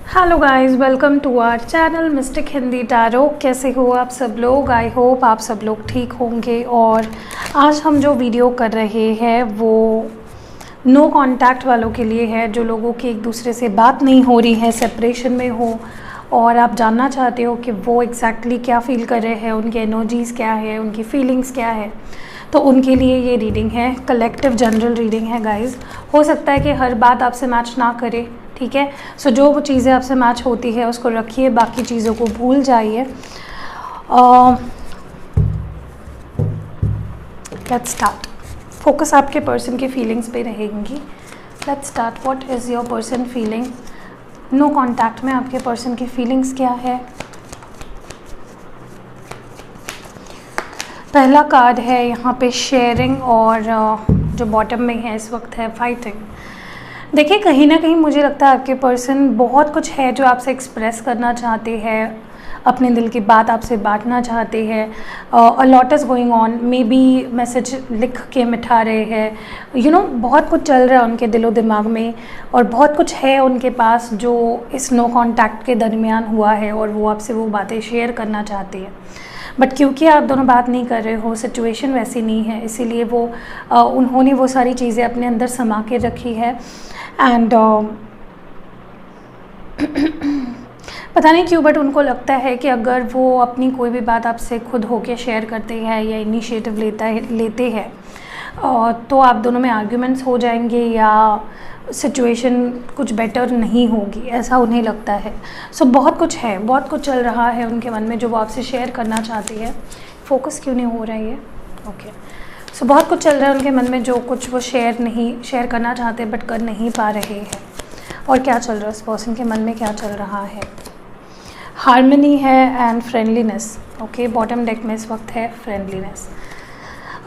Hello guys, welcome to our channel mystic Hindi tarot. कैसे हो आप सब लोग? आई होप आप सब लोग ठीक होंगे। और आज हम जो वीडियो कर रहे हैं वो नो कांटेक्ट वालों के लिए है, जो लोगों की एक दूसरे से बात नहीं हो रही है, सेपरेशन में हो और आप जानना चाहते हो कि वो एग्जैक्टली क्या फ़ील कर रहे हैं, उनकी एनर्जीज़ क्या है, उनकी फीलिंग्स क्या है। तो उनके लिए ये रीडिंग है, कलेक्टिव जनरल रीडिंग है गाइस। हो सकता है कि हर बात आपसे मैच ना करे, ठीक है। सो जो वो चीज़ें आपसे मैच होती है उसको रखिए, बाकी चीज़ों को भूल जाइए। Let's start. फोकस आपके पर्सन की फीलिंग्स पे रहेंगी। Let's start. What is your person feeling? No contact में आपके पर्सन की फीलिंग्स क्या है? पहला कार्ड है यहाँ पे शेयरिंग, और जो बॉटम में है इस वक्त है फाइटिंग। देखिए, कहीं ना कहीं मुझे लगता है आपके पर्सन बहुत कुछ है जो आपसे एक्सप्रेस करना चाहते हैं, अपने दिल की बात आपसे बांटना चाहते हैं। A lot is going on, may be message लिख के मिठा रहे हैं, बहुत कुछ चल रहा है उनके दिलो दिमाग में, और बहुत कुछ है उनके पास जो इस नो कॉन्टैक्ट के दरमियान हुआ है और वो आपसे वो बातें शेयर करना चाहते हैं। बट क्योंकि आप दोनों बात नहीं कर रहे हो, सिचुएशन वैसी नहीं है, इसीलिए उन्होंने वो सारी चीज़ें अपने अंदर समा के रखी है। एंड पता नहीं क्यों, बट उनको लगता है कि अगर वो अपनी कोई भी बात आपसे खुद होके शेयर करते हैं या इनिशिएटिव लेते हैं तो आप दोनों में आर्ग्यूमेंट्स हो जाएंगे या सिचुएशन कुछ बेटर नहीं होगी, ऐसा उन्हें लगता है। सो बहुत कुछ है, बहुत कुछ चल रहा है उनके मन में जो वो आपसे शेयर करना चाहती है। फोकस क्यों नहीं हो रहा है ये? ओके। सो बहुत कुछ चल रहा है उनके मन में जो कुछ वो शेयर करना चाहते हैं बट कर नहीं पा रहे हैं। और क्या चल रहा है उस पर्सन के मन में, क्या चल रहा है? हार्मनी है and friendliness. Okay, bottom deck में इस वक्त है फ्रेंडलीनेस।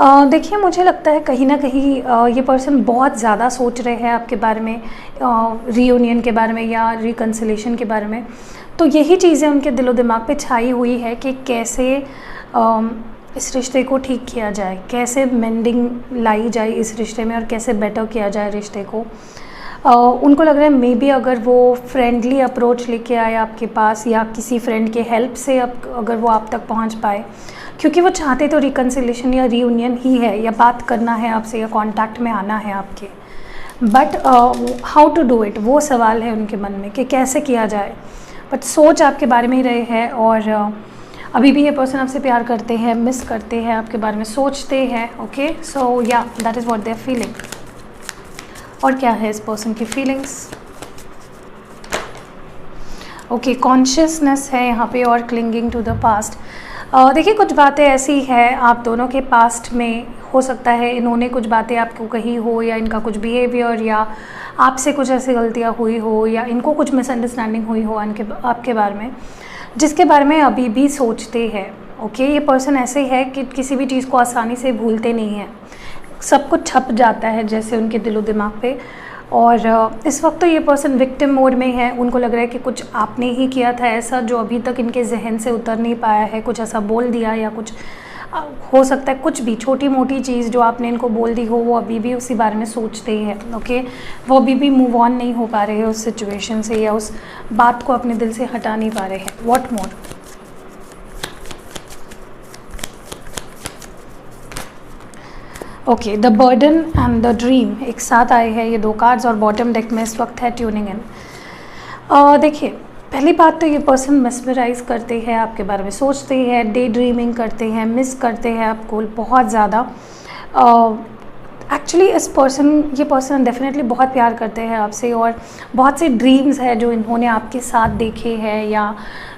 देखिए, मुझे लगता है कहीं ना कहीं ये पर्सन बहुत ज़्यादा सोच रहे हैं आपके बारे में, रीयूनियन के बारे में या रिकन्सिलेशन के बारे में। तो यही चीज़ें उनके दिलो दिमाग पे छाई हुई है कि कैसे इस रिश्ते को ठीक किया जाए, कैसे मेंडिंग लाई जाए इस रिश्ते में और कैसे बेटर किया जाए रिश्ते को। उनको लग रहा है मे बी अगर वो फ्रेंडली अप्रोच लेके आए आपके पास या किसी फ्रेंड के हेल्प से अगर वो आप तक पहुंच पाए, क्योंकि वो चाहते तो रिकन्सिलेशन या रीयूनियन ही है, या बात करना है आपसे या कांटेक्ट में आना है आपके। But how to do it, वो सवाल है उनके मन में कि कैसे किया जाए। बट सोच आपके बारे में ही रहे हैं, और अभी भी ये पर्सन आपसे प्यार करते हैं, मिस करते हैं, आपके बारे में सोचते हैं। ओके, सो या that is what they are feeling. और क्या है इस पर्सन की फीलिंग्स? ओके, कॉन्शियसनेस है यहाँ पे और क्लिंगिंग टू द पास्ट। देखिए, कुछ बातें ऐसी हैं आप दोनों के पास्ट में, हो सकता है इन्होंने कुछ बातें आपको कही हो या इनका कुछ बिहेवियर या आपसे कुछ ऐसी गलतियाँ हुई हो या इनको कुछ मिसअंडरस्टैंडिंग हुई हो आपके बारे में, जिसके बारे में अभी भी सोचते हैं। ओके, ये पर्सन ऐसे है कि किसी भी चीज़ को आसानी से भूलते नहीं हैं, सब कुछ छप जाता है जैसे उनके दिलो दिमाग पे। और इस वक्त तो ये पर्सन विक्टिम मोड में है। उनको लग रहा है कि कुछ आपने ही किया था ऐसा जो अभी तक इनके जहन से उतर नहीं पाया है, कुछ ऐसा बोल दिया या कुछ हो सकता है कुछ भी छोटी मोटी चीज़ जो आपने इनको बोल दी हो, वो अभी भी उसी बारे में सोचते ही हैं। ओके, वो अभी भी मूव ऑन नहीं हो पा रहे हैं उस सिचुएशन से या उस बात को अपने दिल से हटा नहीं पा रहे हैं। What more? Okay, the burden and the dream एक साथ आए हैं ये दो कार्ड्स, और बॉटम डेक में इस वक्त है ट्यूनिंग इन। देखिए, पहली बात तो ये पर्सन मेस्मराइज करते हैं आपके बारे में, सोचते हैं, डे ड्रीमिंग करते हैं, मिस करते हैं आपको बहुत ज़्यादा। एक्चुअली ये पर्सन डेफिनेटली बहुत प्यार करते हैं आपसे, और बहुत से ड्रीम्स है जो इन्होंने आपके साथ देखे हैं, या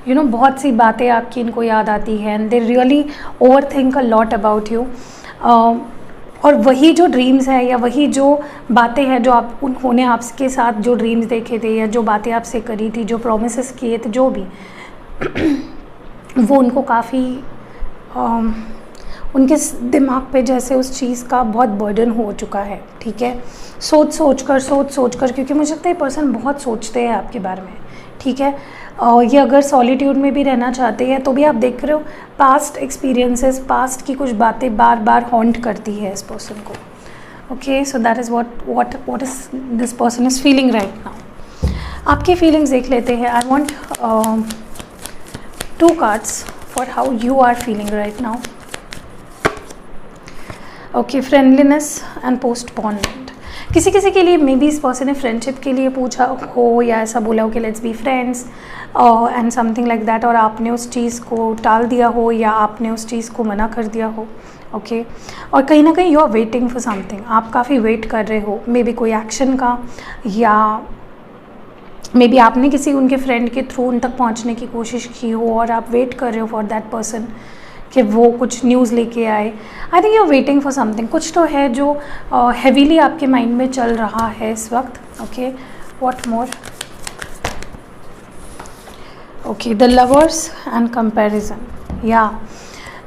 बहुत सी बातें आपकी इनको याद आती हैं, and they really over think a lot about you. और वही जो ड्रीम्स है या वही जो बातें हैं जो उन्होंने आपके साथ जो ड्रीम्स देखे थे या जो बातें आपसे करी थी, जो प्रोमिसेस किए थे, जो भी वो उनको काफ़ी उनके दिमाग पे जैसे उस चीज़ का बहुत बर्डन हो चुका है। ठीक है, सोच कर, क्योंकि मुझे लगता है पर्सन बहुत सोचते हैं आपके बारे में। ठीक है, ये अगर सॉलिट्यूड में भी रहना चाहते हैं तो भी आप देख रहे हो पास्ट एक्सपीरियंसेस, पास्ट की कुछ बातें बार बार हॉन्ट करती है इस पर्सन को। Okay, so that is what is this person is feeling right now. आपकी फीलिंग्स देख लेते हैं। I want 2 cards for how you are feeling right now. Okay, friendliness and postponement. किसी किसी के लिए मे बी इस पर्सन ने फ्रेंडशिप के लिए पूछा हो या ऐसा बोला हो कि let's be friends and something like that, और आपने उस चीज़ को टाल दिया हो या आपने उस चीज़ को मना कर दिया हो। ओके और कहीं ना कहीं you are waiting for something, आप काफ़ी वेट कर रहे हो मे बी कोई एक्शन का, या मे बी आपने किसी उनके फ्रेंड के थ्रू उन तक पहुंचने की कोशिश की हो और आप वेट कर रहे हो फॉर दैट पर्सन कि वो कुछ न्यूज़ लेके आए। I think you are waiting for something, कुछ तो है जो हैवीली आपके माइंड में चल रहा है इस वक्त। Okay, what more? Okay, the lovers and comparison. या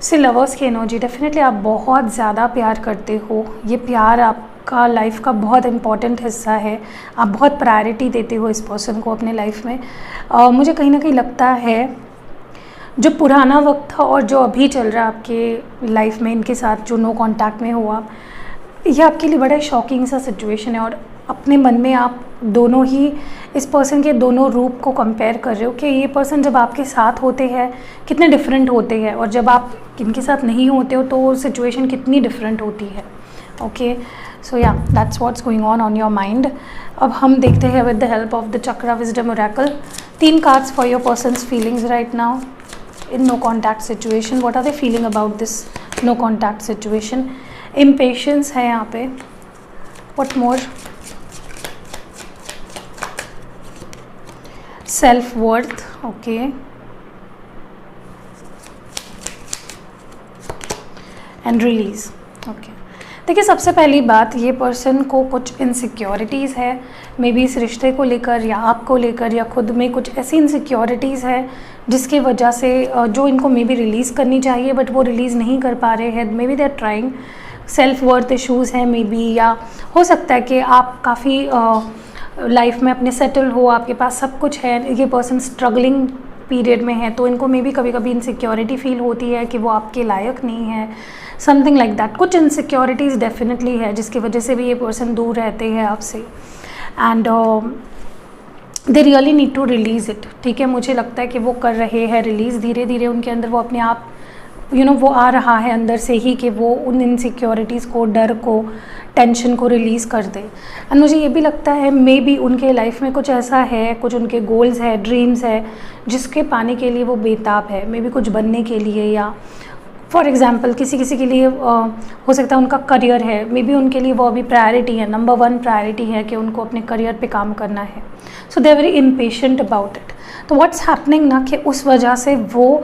से लवर्स की एनर्जी, डेफिनेटली आप बहुत ज़्यादा प्यार करते हो, ये प्यार आपका लाइफ का बहुत इंपॉर्टेंट हिस्सा है, आप बहुत प्रायोरिटी देते हो इस पर्सन को अपने लाइफ में। मुझे कहीं ना कहीं लगता है जो पुराना वक्त था और जो अभी चल रहा है आपके लाइफ में इनके साथ, जो नो कांटेक्ट में हुआ, ये आपके लिए बड़ा शॉकिंग सा सिचुएशन है। और अपने मन में आप दोनों ही इस पर्सन के दोनों रूप को कंपेयर कर रहे हो कि ये पर्सन जब आपके साथ होते हैं कितने डिफरेंट होते हैं, और जब आप इनके साथ नहीं होते हो तो सिचुएशन कितनी डिफरेंट होती है। ओके, सो या that's what's going on your mind. अब हम देखते हैं with the help of the chakra wisdom Oracle 3 cards for your persons feelings right now in no contact situation. What are they feeling about this no contact situation? Impatience है यहाँ पे. What more? Self worth. Okay. And release. Okay. देखिए, सबसे पहली बात, ये person को कुछ इनसिक्योरिटीज़ है मे बी इस रिश्ते को लेकर या आपको लेकर, या खुद में कुछ ऐसी इनसिक्योरिटीज़ है जिसकी वजह से जो इनको मे बी रिलीज़ करनी चाहिए बट वो रिलीज़ नहीं कर पा रहे हैं। Maybe they are trying. Self worth issues हैं मे बी, या हो सकता है कि आप काफ़ी लाइफ में अपने सेटल हो, आपके पास सब कुछ है, ये पर्सन स्ट्रगलिंग पीरियड में है, तो इनको मे बी कभी कभी इनसिक्योरिटी फील होती है कि वो आपके लायक नहीं है, समथिंग लाइक दैट। कुछ इनसिक्योरिटीज़ डेफिनेटली है जिसकी वजह से भी ये पर्सन दूर रहते हैं आपसे, and they really need to release it. ठीक है, मुझे लगता है कि वो कर रहे हैं रिलीज़, धीरे धीरे उनके अंदर वो अपने आप वो आ रहा है अंदर से ही कि वो उन इनसिक्योरिटीज़ को, डर को, टेंशन को रिलीज़ कर दे। एंड मुझे ये भी लगता है मे बी उनके लाइफ में कुछ ऐसा है, कुछ उनके गोल्स है, ड्रीम्स है जिसके पाने के लिए वो बेताब है, मे बी कुछ बनने के लिए, या फॉर एग्ज़ाम्पल किसी किसी के लिए हो सकता है उनका करियर है, मे बी उनके लिए वो अभी प्रायोरिटी है, नंबर 1 प्रायोरिटी है कि उनको अपने करियर पे काम करना है। So they are very impatient about it. तो व्हाट्स हैपनिंग ना कि उस वजह से वो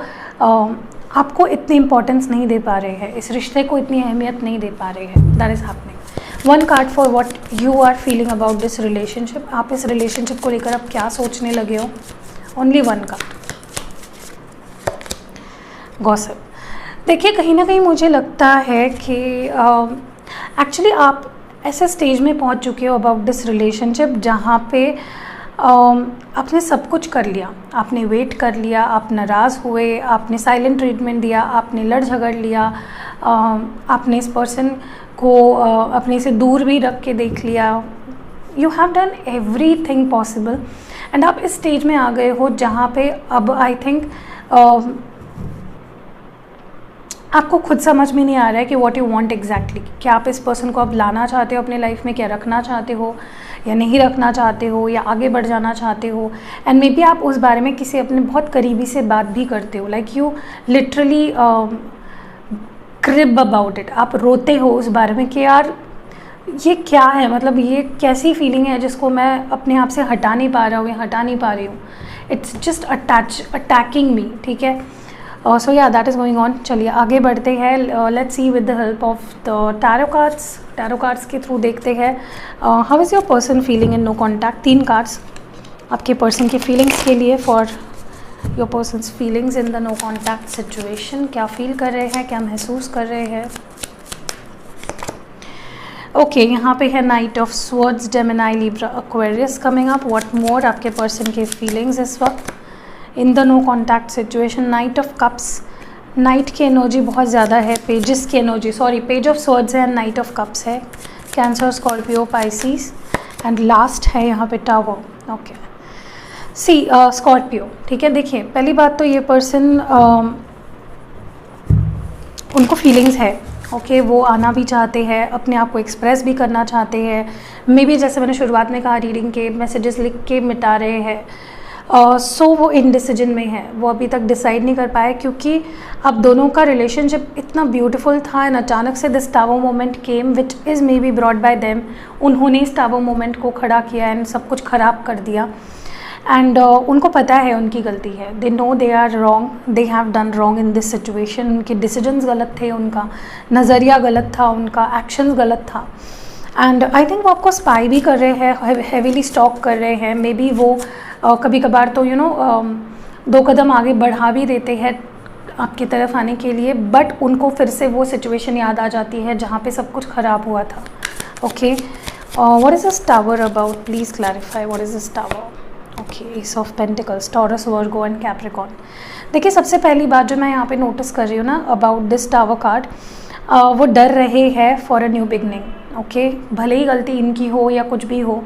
आपको इतनी इंपॉर्टेंस नहीं दे पा रहे हैं, इस रिश्ते को इतनी अहमियत नहीं दे पा रहे हैं। That is happening. 1 card for what you are feeling about this relationship. आप इस रिलेशनशिप को लेकर अब क्या सोचने लगे हो? Only 1 card, gossip. देखिए, कहीं ना कहीं मुझे लगता है कि एक्चुअली आप ऐसे स्टेज में पहुंच चुके हो अबाउट दिस रिलेशनशिप जहाँ पे आपने सब कुछ कर लिया, आपने वेट कर लिया, आप नाराज़ हुए, आपने साइलेंट ट्रीटमेंट दिया, आपने लड़ झगड़ लिया, आपने इस पर्सन को अपने से दूर भी रख के देख लिया। You have done everything possible, and आप इस स्टेज में आ गए हो जहाँ पे अब आई थिंक आपको खुद समझ में नहीं आ रहा है कि व्हाट यू वांट एग्जैक्टली। क्या आप इस पर्सन को अब लाना चाहते हो अपने लाइफ में, क्या रखना चाहते हो या नहीं रखना चाहते हो, या आगे बढ़ जाना चाहते हो। एंड मे बी आप उस बारे में किसी अपने बहुत करीबी से बात भी करते हो, like you literally crib about it. आप रोते हो उस बारे में कि यार ये क्या है, मतलब ये कैसी फीलिंग है जिसको मैं अपने आप से हटा नहीं पा रहा हूँ या हटा नहीं पा रही हूँ। इट्स जस्ट अटैकिंग मी। ठीक है, सो या दैट इज़ गोइंग ऑन। चलिए आगे बढ़ते हैं। Let's see with the help of the tarot cards. Tarot cards के थ्रू देखते हैं how is your person feeling in no contact. 3 cards आपके पर्सन की फीलिंग्स के लिए for your person's feelings in the no contact situation. क्या feel कर रहे हैं, क्या महसूस कर रहे हैं। ओके, यहाँ पे है knight of swords, Gemini, Libra, Aquarius coming up. What more आपके पर्सन के फीलिंग्स इस वक्त in the no contact situation. Knight of cups, knight की एनर्जी बहुत ज़्यादा है, पेजेस की energy, sorry page of swords है, नाइट ऑफ कप्स है। Cancer, Scorpio, Pisces, and last है यहाँ पे टावर। ओके, सी स्कॉर्पियो, ठीक है। देखिए पहली बात तो ये पर्सन उनको फीलिंग्स है, ओके वो आना भी चाहते हैं, अपने आप को एक्सप्रेस भी करना चाहते हैं। मे बी जैसे मैंने शुरुआत में कहा, रीडिंग के मैसेजेस लिख के मिटा रहे हैं। सो वो इनडिसीजन में है, वो अभी तक डिसाइड नहीं कर पाए, क्योंकि अब दोनों का रिलेशनशिप इतना ब्यूटीफुल था एंड अचानक से this tower moment came which is may be brought by them. उन्होंने इस टावर मोमेंट को खड़ा किया एंड सब कुछ ख़राब कर दिया। एंड उनको पता है उनकी गलती है, they know they are wrong, they have done wrong in this situation. उनके डिसीजंस गलत थे, उनका नज़रिया गलत था, उनका एक्शंस गलत था। एंड आई थिंक वो आपको स्पाई भी कर रहे हैं, हैवीली स्टॉक कर रहे हैं। मे बी वो कभी कभार तो दो कदम आगे बढ़ा भी देते हैं आपकी तरफ आने के लिए, बट उनको फिर से वो सिचुएशन याद आ जाती है जहाँ पे सब कुछ ख़राब हुआ था। Okay, what is this tower about, please clarify what is this tower. Okay, S of pentacles, taurus, Virgo and Capricorn. देखिए सबसे पहली बात जो मैं यहाँ पे नोटिस कर रही हूँ ना अबाउट दिस टावर कार्ड, वो डर रहे हैं for a new beginning. Okay, भले ही गलती इनकी हो या कुछ भी हो,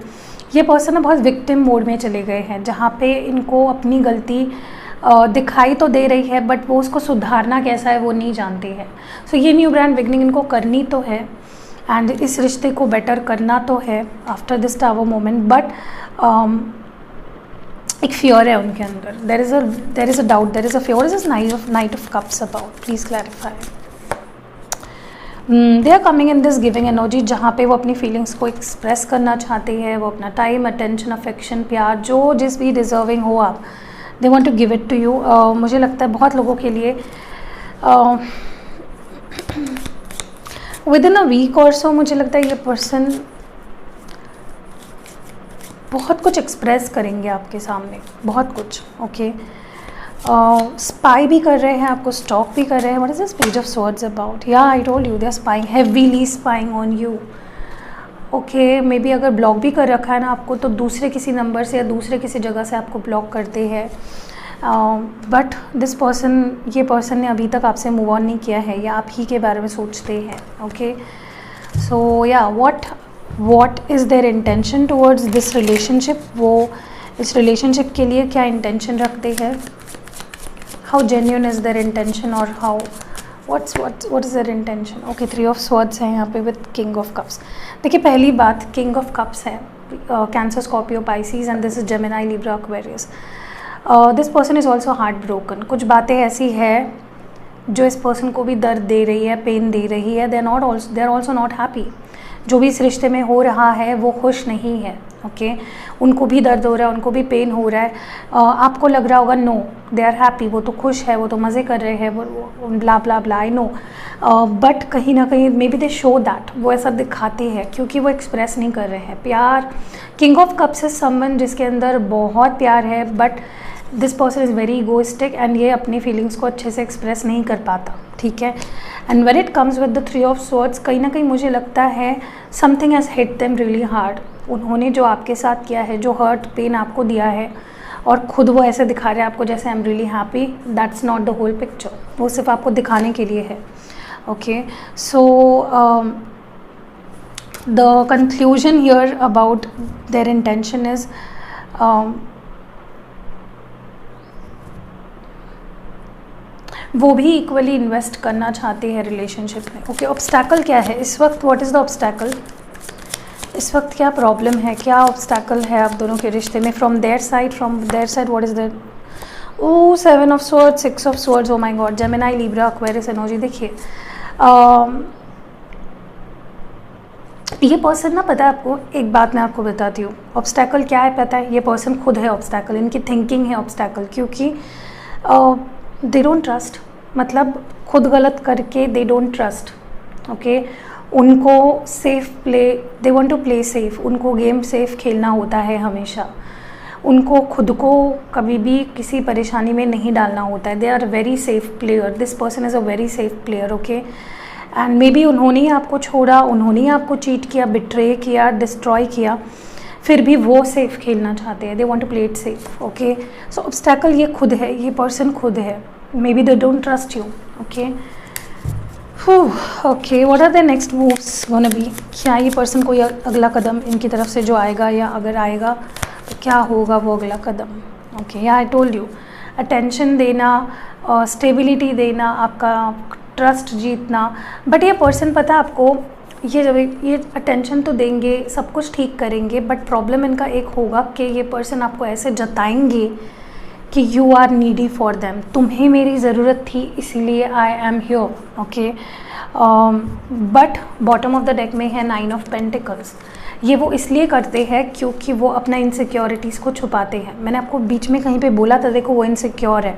ये पर्सन ना बहुत विक्टिम मोड में चले गए हैं, जहाँ पे इनको अपनी गलती दिखाई तो दे रही है, बट वो उसको सुधारना कैसा है वो नहीं जानते हैं। सो ये न्यू ब्रांड बिगनिंग इनको करनी तो है एंड इस रिश्ते को बेटर करना तो है after this tower moment, but एक फियर है उनके अंदर। There is a doubt, there is a fear. Is knight of cups about, please clarify. They are coming in this giving energy, जहाँ पे वो अपनी फीलिंग्स को एक्सप्रेस करना चाहते हैं। वो अपना टाइम, अटेंशन, अफेक्शन, प्यार, जो जिस भी डिज़र्विंग हो आप, they want to give it to you. मुझे लगता है बहुत लोगों के लिए विद इन अ वीक और सो मुझे लगता है ये पर्सन बहुत कुछ एक्सप्रेस करेंगे आपके सामने, बहुत कुछ। ओके, स्पाई भी कर रहे हैं आपको, स्टॉक भी कर रहे हैं। What is this page of swords about? Yeah I told you they are spying, heavily spying on you. Okay, maybe अगर ब्लॉक भी कर रखा है ना आपको, तो दूसरे किसी नंबर से या दूसरे किसी जगह से आपको ब्लॉक करते हैं। बट दिस पर्सन, ये पर्सन ने अभी तक आपसे मूव ऑन नहीं किया है या आप ही के बारे में सोचते हैं। Okay, so yeah what is their intention towards this relationship? वो इस रिलेशनशिप के लिए क्या इंटेंशन रखते हैं? How genuine is their intention और how what is their intention? Okay, 3 of swords है यहाँ पे विद किंग ऑफ कप्स। देखिए पहली बात, किंग ऑफ कप्स है Cancer, Scorpio, Pisces and this is Gemini, Libra, Aquarius. This person is also heart broken. कुछ बातें ऐसी है जो इस पर्सन को भी दर्द दे रही है, पेन दे रही है। They are also not happy. जो भी इस रिश्ते में हो रहा है वो खुश नहीं है। ओके, उनको भी दर्द हो रहा है, उनको भी पेन हो रहा है। आपको लग रहा होगा नो दे आर हैप्पी, वो तो खुश है, वो तो मज़े कर रहे हैं, वो ब्ला ब्ला ब्ला, आई नो। बट कहीं ना कहीं may be they show that, वो ऐसा दिखाते हैं क्योंकि वो एक्सप्रेस नहीं कर रहे हैं प्यार। King of cups is someone जिसके अंदर बहुत प्यार है, but this person is very egoistic and ये अपनी फीलिंग्स को अच्छे से एक्सप्रेस नहीं कर पाता। ठीक है, and when it comes with the 3 of swords, कहीं ना कहीं मुझे लगता है something has hit them really hard. उन्होंने जो आपके साथ किया है, जो हर्ट पेन आपको दिया है, और ख़ुद वो ऐसे दिखा रहे हैं आपको जैसे I am really happy, that's not the whole picture. वो सिर्फ आपको दिखाने के लिए है। Okay, so the conclusion here about their intention is वो भी इक्वली इन्वेस्ट करना चाहते हैं रिलेशनशिप में। ओके, ऑब्स्टैकल क्या है इस वक्त? What is the obstacle? इस वक्त क्या प्रॉब्लम है, क्या ऑब्स्टैकल है आप दोनों के रिश्ते में? From their side what is there? Oh 7 of swords, 6 of swords, oh my god, Gemini, Libra, Aquarius energy. देखिए ये पर्सन ना, पता है आपको, एक बात मैं आपको बताती हूँ, ऑब्स्टैकल क्या है पता है? ये पर्सन खुद है ऑब्स्टैकल, इनकी थिंकिंग है ऑब्स्टैकल, क्योंकि दे डोंट ट्रस्ट, मतलब खुद गलत करके दे डोंट ट्रस्ट। ओके, उनको safe play, they want to play safe, उनको गेम सेफ खेलना होता है हमेशा। उनको खुद को कभी भी किसी परेशानी में नहीं डालना होता है। They are very safe player, this person is a very safe player. Okay, and maybe उन्होंने ही आपको छोड़ा, उन्होंने ही आपको चीट किया, बिट्रे किया, डिस्ट्रॉय किया, फिर भी वो सेफ खेलना चाहते हैं। They want to play it safe. Okay, so obstacle ये खुद है, ये पर्सन खुद है। Maybe they don't trust you. Okay, okay, what are the next moves gonna be? क्या ये पर्सन कोई अगला कदम इनकी तरफ से जो आएगा, या अगर आएगा तो क्या होगा वो अगला कदम? ओके, या आई टोल्ड यू, अटेंशन देना, स्टेबिलिटी देना, आपका ट्रस्ट जीतना। बट ये पर्सन पता है आपको, ये जब ये अटेंशन तो देंगे, सब कुछ ठीक करेंगे, बट प्रॉब्लम इनका एक होगा कि ये पर्सन आपको ऐसे जताएंगे कि you are needy for them, तुम्हें मेरी ज़रूरत थी इसीलिए I am here. Okay, but bottom of the deck में है 9 ऑफ पेंटिकल्स। ये वो इसलिए करते हैं क्योंकि वो अपना इनसिक्योरिटीज़ को छुपाते हैं। मैंने आपको बीच में कहीं पे बोला था, देखो वो इनसिक्योर है।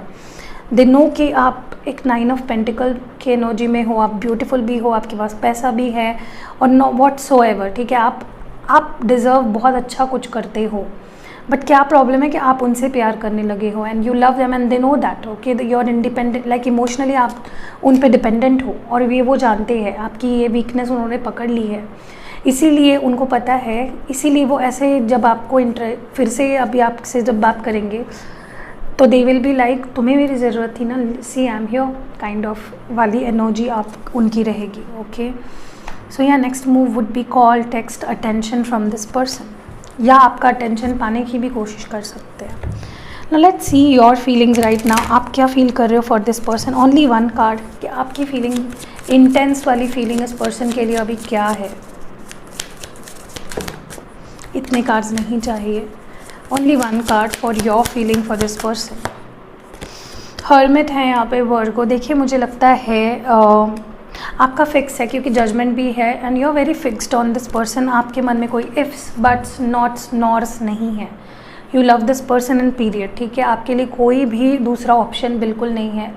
दे नो कि आप एक 9 ऑफ पेंटिकल के एनर्जी में हो, आप ब्यूटीफुल भी हो, आपके पास पैसा भी है और नो व्हाटसोएवर, ठीक है, आप डिज़र्व बहुत अच्छा कुछ करते हो। बट क्या प्रॉब्लम है कि आप उनसे प्यार करने लगे हो and you love them and they know that. Okay, you are independent, like emotionally आप उन पे डिपेंडेंट हो और ये वो जानते हैं, आपकी ये वीकनेस उन्होंने पकड़ ली है, इसीलिए उनको पता है, इसीलिए वो ऐसे जब आपको फिर से अभी आपसे जब बात करेंगे तो दे विल बी लाइक तुम्हें मेरी ज़रूरत थी ना, see I am here kind of वाली एनर्जी आप उनकी रहेगी। Okay, so yeah next move would be call text attention from this person, या आपका अटेंशन पाने की भी कोशिश कर सकते हैं। Now let's see your feelings right now, आप क्या फील कर रहे हो for this person. Only one card कि आपकी फीलिंग, इंटेंस वाली फीलिंग इस पर्सन के लिए अभी क्या है। इतने कार्ड्स नहीं चाहिए, only one card for your feeling for this person. Hermit है यहाँ पे वर्गो। देखिए मुझे लगता है आपका फिक्स है क्योंकि जजमेंट भी है and you are very fixed on this person. आपके मन में कोई इफ्स बट्स नॉट्स नॉर्स नहीं है। You love this person in period, ठीक है, आपके लिए कोई भी दूसरा ऑप्शन बिल्कुल नहीं है।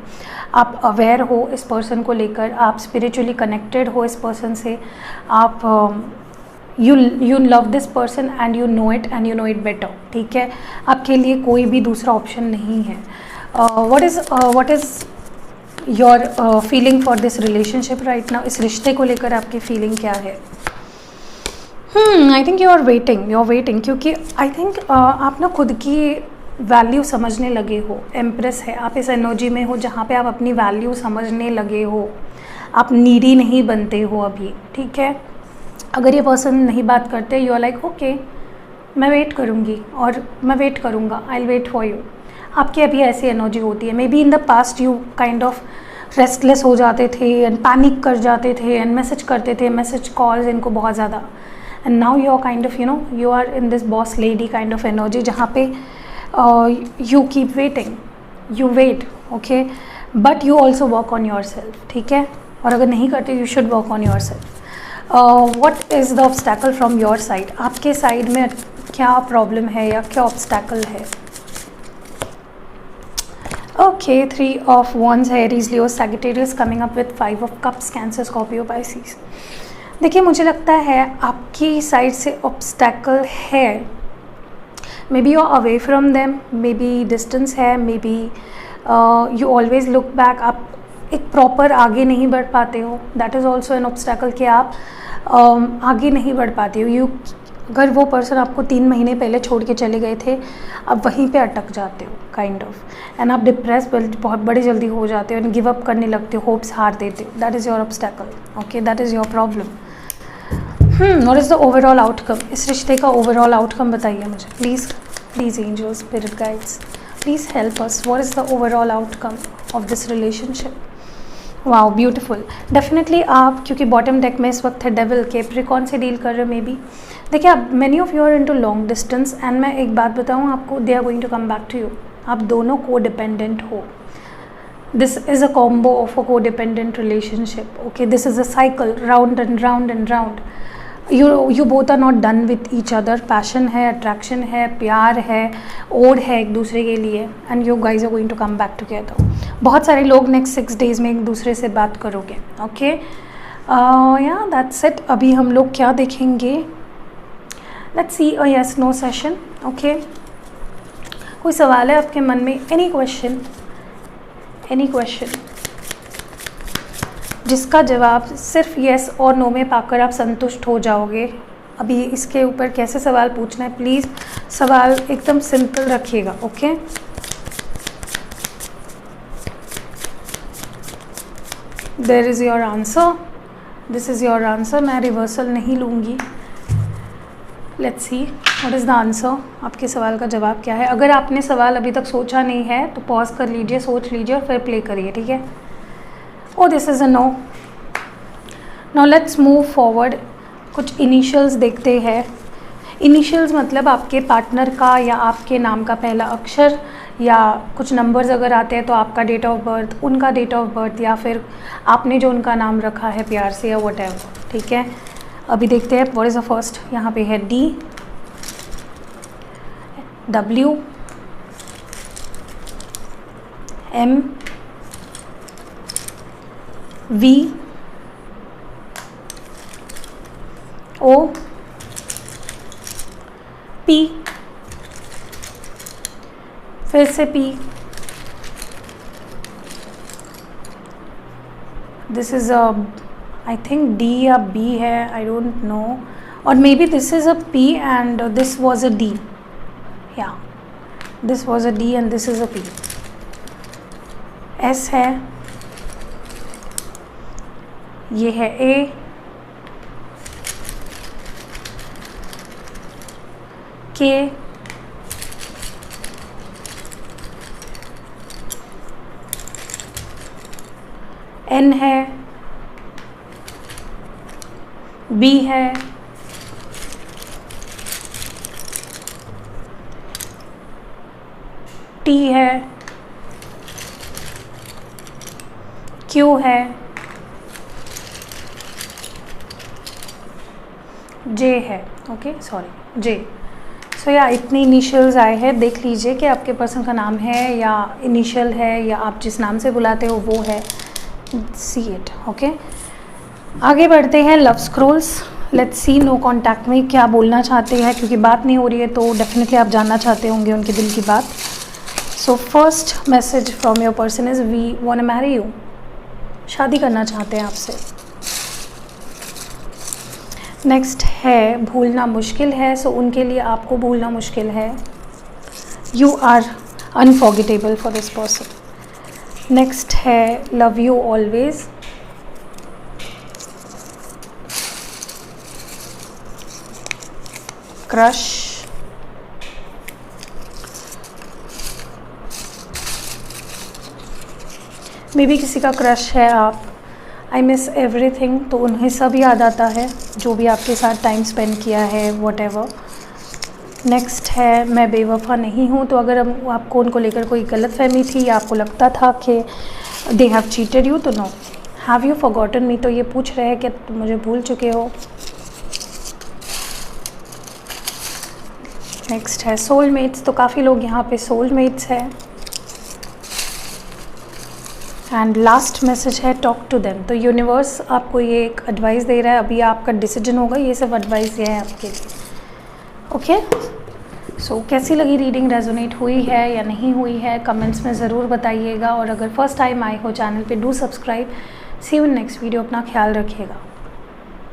आप अवेयर हो इस पर्सन को लेकर, आप स्पिरिचुअली कनेक्टेड हो इस पर्सन से, आप you love this person and you know it better, ठीक है, आपके लिए कोई भी दूसरा ऑप्शन नहीं है। What is your feeling for this relationship right now. इस रिश्ते को लेकर आपकी फीलिंग क्या है। I think you are waiting क्योंकि आई थिंक आप ना खुद की वैल्यू समझने लगे हो। एम्प्रेस है, आप इस एनर्जी में हो जहाँ पे आप अपनी वैल्यू समझने लगे हो, आप नीडी नहीं बनते हो अभी, ठीक है। अगर ये पर्सन नहीं बात करते, यू आर लाइक ओके मैं वेट करूँगी और मैं वेट करूँगा, I will wait for you. आपकी अभी ऐसी एनर्जी होती है। Maybe in the past you kind of restless हो जाते थे एंड पैनिक कर जाते थे एंड मैसेज करते थे, मैसेज कॉल्स इनको बहुत ज़्यादा, and now you are kind of you are in this boss lady kind of energy जहाँ पे you keep waiting, you wait, okay, but you also work on yourself, ठीक है। और अगर नहीं करते you should work on yourself. What is the obstacle from your side. आपके side में क्या प्रॉब्लम है या क्या ऑब्स्टैकल है। ओके, 3 ऑफ वॉन्ड्स है, Aries Leo Sagittarius coming up with 5 of cups, Cancer Scorpio Pisces. देखिए मुझे लगता है आपकी साइड से ऑब्स्टैकल है, maybe you are away from them, maybe distance है, maybe you always look back, आप एक प्रॉपर आगे नहीं बढ़ पाते हो, that is also an obstacle कि आप आगे नहीं बढ़ पाते हो। अगर वो पर्सन आपको 3 महीने पहले छोड़ के चले गए थे, आप वहीं पे अटक जाते हो काइंड ऑफ, एंड आप डिप्रेस बहुत बड़ी जल्दी हो जाते हो एंड गिव अप करने लगते हो, होप्स हार देते हो। That is your obstacle, okay, that is your problem. What is the overall outcome. इस रिश्ते का ओवरऑल आउटकम बताइए मुझे please angels, spirit guides, please help us. What is the overall outcome of this relationship. Wow beautiful. Definitely आप, क्योंकि bottom deck में इस वक्त है डेविल, कैप्रिकॉर्न से डील कर रहे हो मे बी। देखिए आप, many of you are into long distance and मैं एक बात बताऊँ आपको, they are going to come back to you. आप दोनों को डिपेंडेंट हो। This is a combo of a codependent relationship, okay, this is a cycle, round and round and round. You both are not done with each other. Passion है, attraction है, प्यार है, ओड है एक दूसरे के लिए, and you guys are going to come back together. बहुत सारे लोग नेक्स्ट 6 डेज में एक दूसरे से बात करोगे, ओके, या दैट्स इट। अभी हम लोग क्या देखेंगे, let's see a yes no session, okay. कोई सवाल है आपके मन में, एनी क्वेश्चन जिसका जवाब सिर्फ येस और नो में पाकर आप संतुष्ट हो जाओगे। अभी इसके ऊपर कैसे सवाल पूछना है, प्लीज़ सवाल एकदम सिंपल रखिएगा, okay. There is your answer, this is your answer. मैं रिवर्सल नहीं लूँगी। Let's see. What is the answer? आपके सवाल का जवाब क्या है? अगर आपने सवाल अभी तक सोचा नहीं है तो पॉज कर लीजिए, सोच लीजिए और फिर प्ले करिए, ठीक है? Oh this is a no. Now let's move forward. कुछ इनिशियल्स देखते हैं। इनिशियल्स मतलब आपके पार्टनर का या आपके नाम का पहला अक्षर, या कुछ नंबर्स अगर आते हैं तो आपका डेट ऑफ बर्थ, उनका डेट ऑफ बर्थ, या फिर आपने जो उनका नाम रखा है प्यार से या व्हाटएवर, ठीक है? अभी देखते हैं व्हाट इज़ द फर्स्ट। यहाँ पे है D, W, M, V, O, P, फिर से P, this is a I think D या बी है, आई डोंट नो, और maybe this is a P and this was a D, या this was a D and this is a P. S है, ये है ए, के, N है, B है, टी है, क्यू है, जे है, ओके सॉरी जे। सो या इतने इनिशियल्स आए हैं। देख लीजिए कि आपके पर्सन का नाम है या इनिशियल है या आप जिस नाम से बुलाते हो वो है। See it, okay. आगे बढ़ते हैं love scrolls. Let's see no contact में क्या बोलना चाहते हैं, क्योंकि बात नहीं हो रही है तो डेफिनेटली आप जानना चाहते होंगे उनके दिल की बात। So first message from your person is we want to marry you. शादी करना चाहते हैं आपसे। नेक्स्ट है भूलना मुश्किल है, सो उनके लिए आपको भूलना मुश्किल है। You are unforgettable for this person. Next है love you always. Crush, maybe किसी का क्रश है आप। आई मिस एवरीथिंग, तो उन्हें सब याद आता है जो भी आपके साथ टाइम स्पेंड किया है, व्हाटएवर। नेक्स्ट है मैं बेवफा नहीं हूँ, तो अगर आपको उनको लेकर कोई गलतफहमी थी या आपको लगता था कि दे हैव चीटेड यू, तो नो। हैव यू फॉरगॉटन मी, तो ये पूछ रहे हैं कि तुम मुझे भूल चुके हो। नेक्स्ट है सोलमेट्स, तो काफ़ी लोग यहाँ पे सोलमेट्स है। एंड लास्ट मैसेज है टॉक टू देम, तो यूनिवर्स आपको ये एक एडवाइस दे रहा है। अभी आपका डिसीजन होगा, ये सब एडवाइस ये है आपके लिए, ओके। सो कैसी लगी रीडिंग, रेजोनेट हुई है या नहीं हुई है, कमेंट्स में ज़रूर बताइएगा। और अगर फर्स्ट टाइम आए हो चैनल पे, do subscribe. See you in next video. अपना ख्याल रखिएगा।